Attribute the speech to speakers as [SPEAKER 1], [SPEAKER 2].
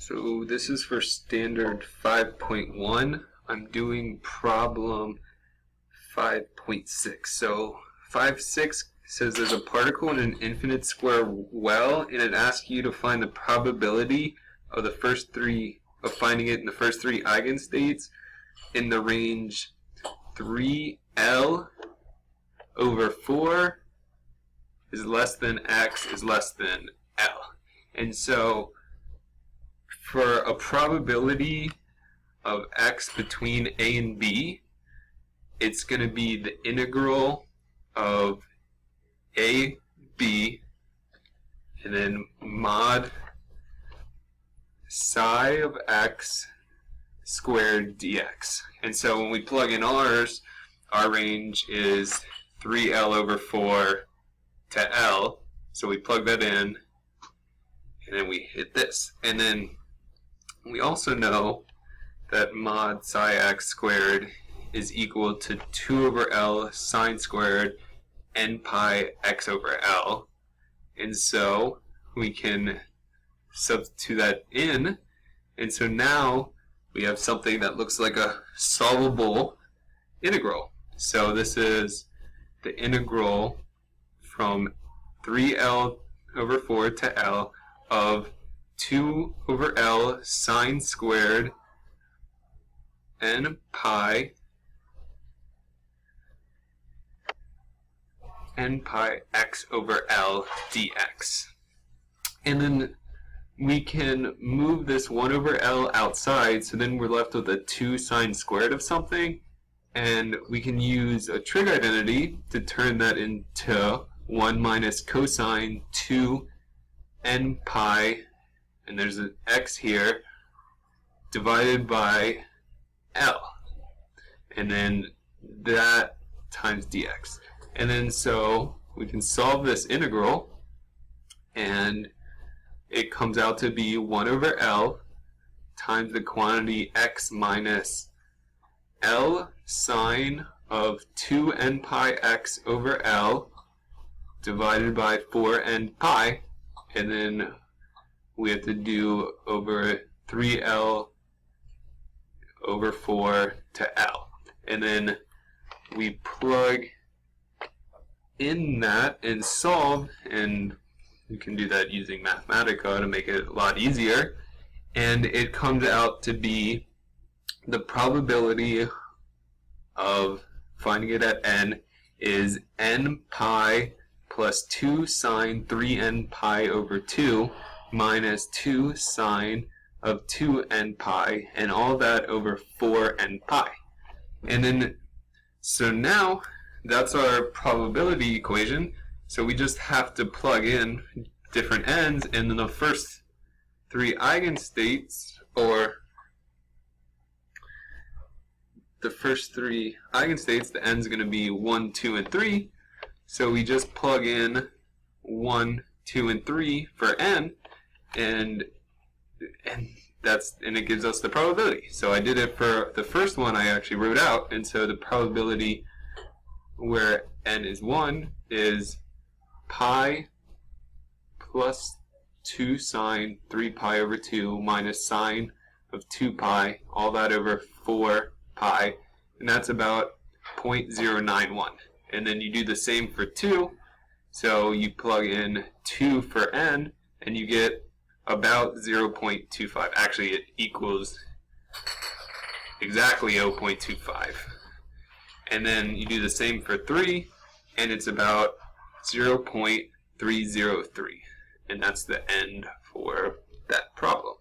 [SPEAKER 1] So this is for standard 5.1. I'm doing problem 5.6. So 5.6 says there's a particle in an infinite square well, and it asks you to find the probability of finding it in the first three eigenstates in the range 3L over 4 is less than X is less than L. And so for a probability of X between A and B, it's going to be the integral of A, B, and then mod psi of X squared dx. And so when we plug in ours, our range is 3L over 4 to L. So we plug that in, and then we hit this. And then we also know that mod psi x squared is equal to 2 over L sine squared n pi x over L. And so we can substitute that in. And so now we have something that looks like a solvable integral. So this is the integral from 3L over 4 to L of 2 over L sine squared n pi x over L dx. And then we can move this 1 over L outside, so then we're left with a 2 sine squared of something, and we can use a trig identity to turn that into 1 minus cosine 2 n pi, and there's an x here, divided by L, and then that times dx. And then so we can solve this integral, and it comes out to be 1 over L times the quantity x minus L sine of 2 n pi x over L divided by 4 n pi, and then we have to do over 3L over 4 to L. And then we plug in that and solve, and you can do that using Mathematica to make it a lot easier, and it comes out to be the probability of finding it at n is n pi plus 2 sine 3n pi over 2 minus 2 sine of 2n pi, and all that over 4n pi. And then, so now that's our probability equation. So we just have to plug in different n's, and then the first three eigenstates, or the first three eigenstates, the n's going to be 1, 2, and 3. So we just plug in 1, 2, and 3 for n, and it gives us the probability. So I did it for the first one I actually wrote out, and so the probability where n is 1 is pi plus 2 sine 3 pi over 2 minus sine of 2 pi, all that over 4 pi, and that's about 0.091. And then you do the same for 2, so you plug in 2 for n, and you get about 0.25. Actually, it equals exactly 0.25. And then you do the same for 3, and it's about 0.303. And that's the end for that problem.